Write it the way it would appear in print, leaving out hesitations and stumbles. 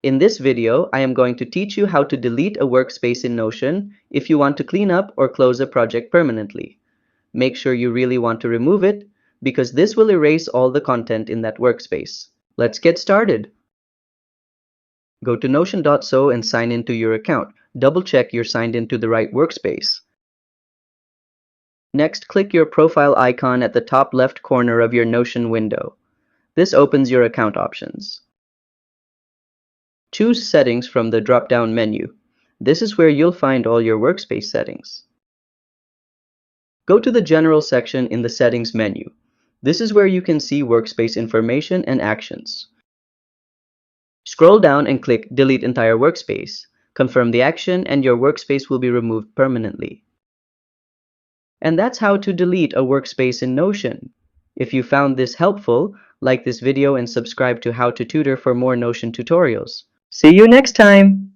In this video, I am going to teach you how to delete a workspace in Notion if you want to clean up or close a project permanently. Make sure you really want to remove it, because this will erase all the content in that workspace. Let's get started. Go to notion.so and sign into your account. Double check you're signed into the right workspace. Next, click your profile icon at the top left corner of your Notion window. This opens your account options. Choose Settings from the drop-down menu. This is where you'll find all your workspace settings. Go to the General section in the Settings menu. This is where you can see workspace information and actions. Scroll down and click Delete Entire Workspace. Confirm the action and your workspace will be removed permanently. And that's how to delete a workspace in Notion. If you found this helpful, like this video and subscribe to How to Tutor for more Notion tutorials. See you next time!